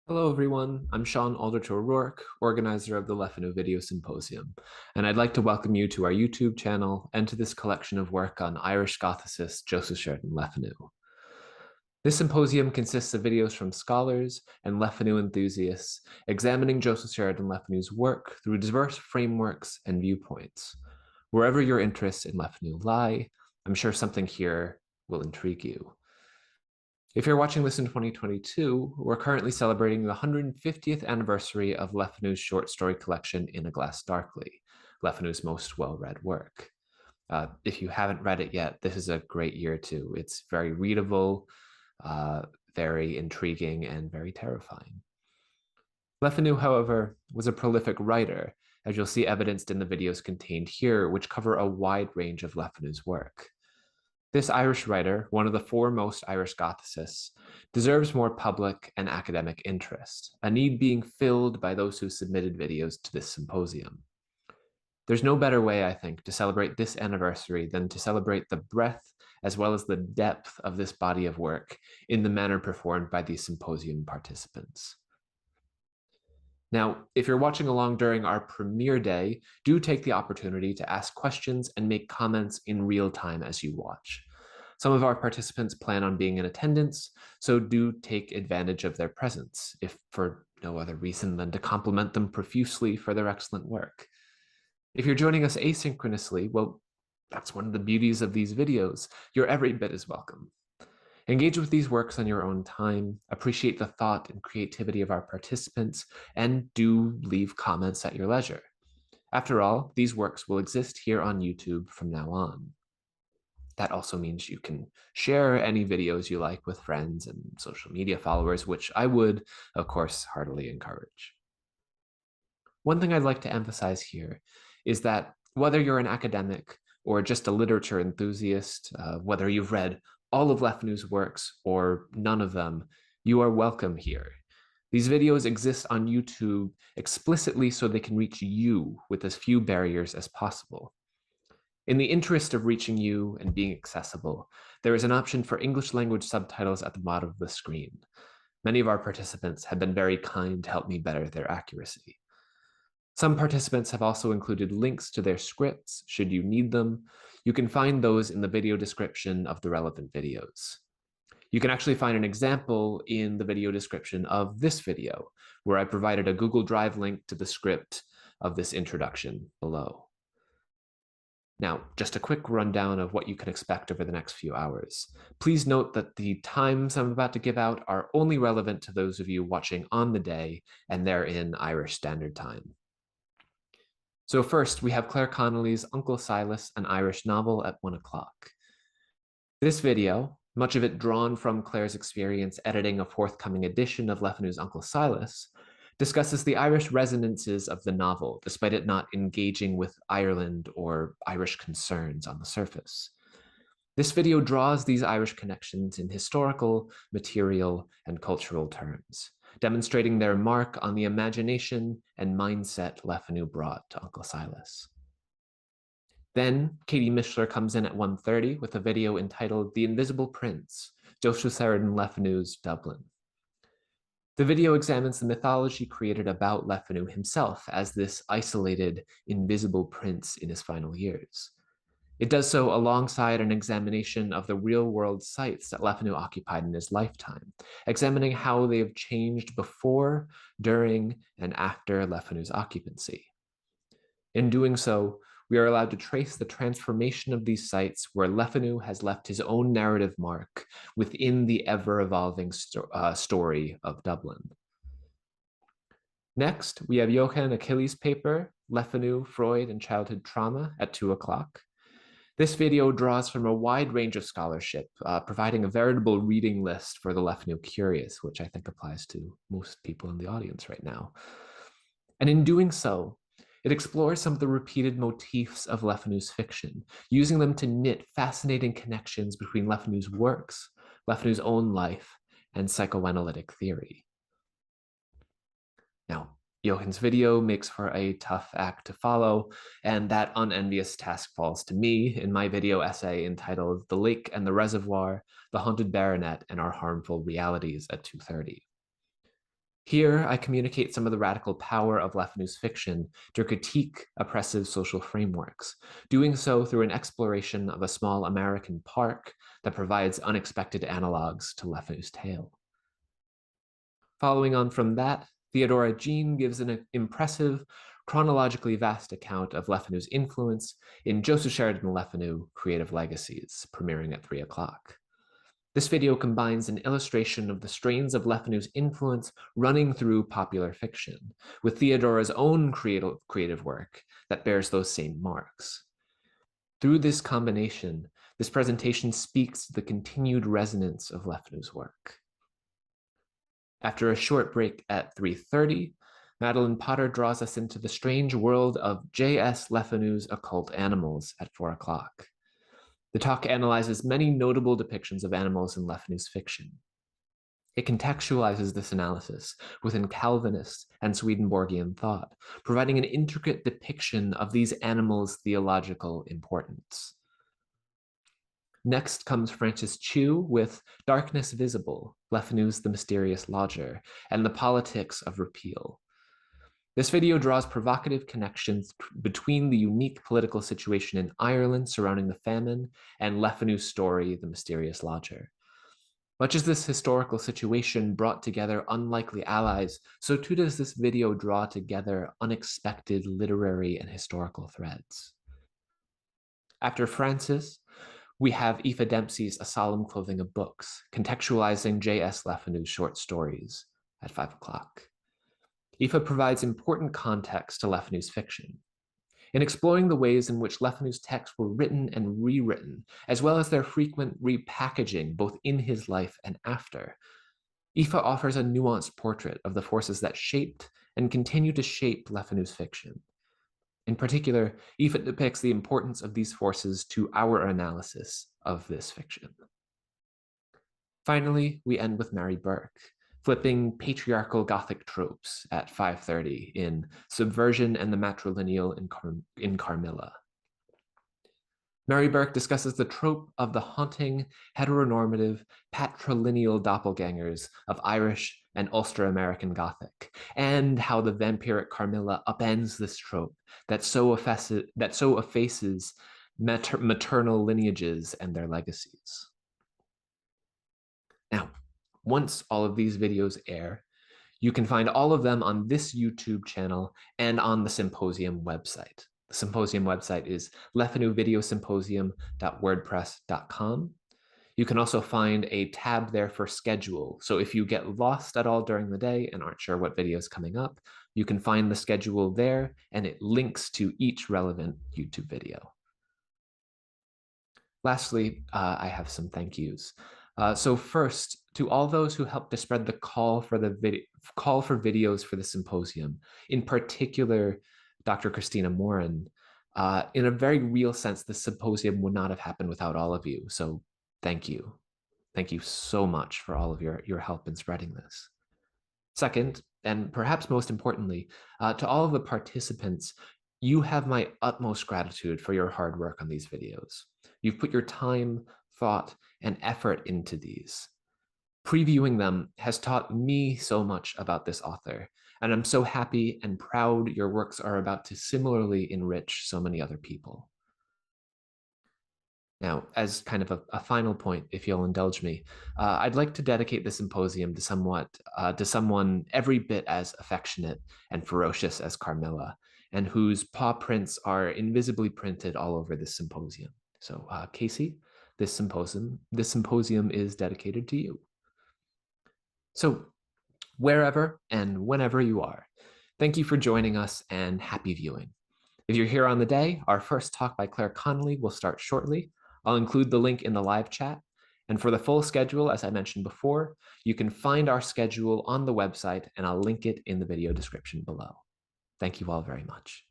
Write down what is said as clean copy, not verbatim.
Hello everyone, I'm Sean Alderton O'Rourke, organizer of the Lefanu Video Symposium, and I'd like to welcome you to our YouTube channel and to this collection of work on Irish Gothicist Joseph Sheridan Lefanu. This symposium consists of videos from scholars and Lefanu enthusiasts examining Joseph Sheridan Lefanu's work through diverse frameworks and viewpoints. Wherever your interests in Lefanu lie, I'm sure something here will intrigue you. If you're watching this in 2022, we're currently celebrating the 150th anniversary of Lefanu's short story collection In a Glass Darkly, Lefanu's most well-read work. If you haven't read it yet, this is a great year too. It's very readable, very intriguing, and very terrifying. Lefanu, however, was a prolific writer, as you'll see evidenced in the videos contained here, which cover a wide range of Lefanu's work. This Irish writer, one of the foremost Irish Gothicists, deserves more public and academic interest, a need being filled by those who submitted videos to this symposium. There's no better way, I think, to celebrate this anniversary than to celebrate the breadth as well as the depth of this body of work in the manner performed by these symposium participants. Now, if you're watching along during our premiere day, do take the opportunity to ask questions and make comments in real time as you watch. Some of our participants plan on being in attendance, so do take advantage of their presence, if for no other reason than to compliment them profusely for their excellent work. If you're joining us asynchronously, well, that's one of the beauties of these videos. You're every bit as welcome. Engage with these works on your own time, appreciate the thought and creativity of our participants, and do leave comments at your leisure. After all, these works will exist here on YouTube from now on. That also means you can share any videos you like with friends and social media followers, which I would, of course, heartily encourage. One thing I'd like to emphasize here is that whether you're an academic or just a literature enthusiast, whether you've read all of Lefanu's works or none of them, you are welcome here. These videos exist on YouTube explicitly so they can reach you with as few barriers as possible. In the interest of reaching you and being accessible, there is an option for English language subtitles at the bottom of the screen. Many of our participants have been very kind to help me better their accuracy. Some participants have also included links to their scripts should you need them. You can find those in the video description of the relevant videos. You can actually find an example in the video description of this video, where I provided a Google Drive link to the script of this introduction below. Now, just a quick rundown of what you can expect over the next few hours. Please note that the times I'm about to give out are only relevant to those of you watching on the day, and they're in Irish Standard Time. So first, we have Claire Connolly's Uncle Silas, an Irish novel at 1 o'clock. This video, much of it drawn from Claire's experience editing a forthcoming edition of Lefanu's Uncle Silas, discusses the Irish resonances of the novel, despite it not engaging with Ireland or Irish concerns on the surface. This video draws these Irish connections in historical, material, and cultural terms, demonstrating their mark on the imagination and mindset Lefanu brought to Uncle Silas. Then Katie Mishler comes in at 1:30 with a video entitled The Invisible Prince, Joseph Sheridan Lefanu's Dublin. The video examines the mythology created about Lefanu himself as this isolated, invisible prince in his final years. It does so alongside an examination of the real-world sites that Lefanu occupied in his lifetime, examining how they have changed before, during, and after Lefanu's occupancy. In doing so, we are allowed to trace the transformation of these sites where Lefanu has left his own narrative mark within the ever-evolving story of Dublin. Next, we have Johann Achilles' paper, Lefanu, Freud, and Childhood Trauma at 2 o'clock. This video draws from a wide range of scholarship, providing a veritable reading list for the Lefanu curious, which I think applies to most people in the audience right now. And in doing so, it explores some of the repeated motifs of Lefanu's fiction, using them to knit fascinating connections between Lefanu's works, Lefanu's own life, and psychoanalytic theory. Now, Johann's video makes for a tough act to follow, and that unenvious task falls to me in my video essay entitled The Lake and the Reservoir, The Haunted Baronet, and Our Harmful Realities at 2:30. Here, I communicate some of the radical power of Lefnu's fiction to critique oppressive social frameworks, doing so through an exploration of a small American park that provides unexpected analogs to Lefnu's tale. Following on from that, Theodora Jean gives an impressive, chronologically vast account of Lefnu's influence in Joseph Sheridan Lefanu, Creative Legacies, premiering at 3 o'clock. This video combines an illustration of the strains of Lefnu's influence running through popular fiction, with Theodora's own creative work that bears those same marks. Through this combination, this presentation speaks to the continued resonance of Lefnu's work. After a short break at 3:30, Madeline Potter draws us into the strange world of J.S. Lefnu's occult animals at 4 o'clock. The talk analyzes many notable depictions of animals in Lefnu's fiction. It contextualizes this analysis within Calvinist and Swedenborgian thought, providing an intricate depiction of these animals' theological importance. Next comes Francis Chu with Darkness Visible, Lefnu's The Mysterious Lodger, and the Politics of Repeal. This video draws provocative connections between the unique political situation in Ireland surrounding the famine and Lefnu's story, The Mysterious Lodger. Much as this historical situation brought together unlikely allies, so too does this video draw together unexpected literary and historical threads. After Francis, we have Aoife Dempsey's A Solemn Clothing of Books, contextualizing J.S. Lefnu's short stories at 5 o'clock. Aoife provides important context to Lefnu's fiction. In exploring the ways in which Lefnu's texts were written and rewritten, as well as their frequent repackaging both in his life and after, Aoife offers a nuanced portrait of the forces that shaped and continue to shape Lefnu's fiction. In particular, Aoife depicts the importance of these forces to our analysis of this fiction. Finally, we end with Mary Burke, flipping patriarchal Gothic tropes at 5:30 in Subversion and the Matrilineal in Carmilla. Mary Burke discusses the trope of the haunting, heteronormative, patrilineal doppelgangers of Irish and Ulster-American Gothic, and how the vampiric Carmilla upends this trope that so effaces maternal lineages and their legacies. Now, once all of these videos air, you can find all of them on this YouTube channel and on the Symposium website. The Symposium website is lefnuvideosymposium.wordpress.com. You can also find a tab there for schedule. So if you get lost at all during the day and aren't sure what video is coming up, you can find the schedule there and it links to each relevant YouTube video. Lastly, I have some thank yous. So first, to all those who helped to spread the call for videos for the symposium, in particular, Dr. Christina Morin, in a very real sense, the symposium would not have happened without all of you. So thank you. Thank you so much for all of your help in spreading this. Second, and perhaps most importantly, to all of the participants, you have my utmost gratitude for your hard work on these videos. You've put your time, thought, and effort into these. Previewing them has taught me so much about this author, and I'm so happy and proud your works are about to similarly enrich so many other people. Now, as kind of a final point, if you'll indulge me, I'd like to dedicate the symposium to someone every bit as affectionate and ferocious as Carmilla, and whose paw prints are invisibly printed all over this symposium. So, Casey, this symposium is dedicated to you. So, wherever and whenever you are, thank you for joining us and happy viewing. If you're here on the day, our first talk by Claire Connolly will start shortly. I'll include the link in the live chat. And for the full schedule, as I mentioned before, you can find our schedule on the website and I'll link it in the video description below. Thank you all very much.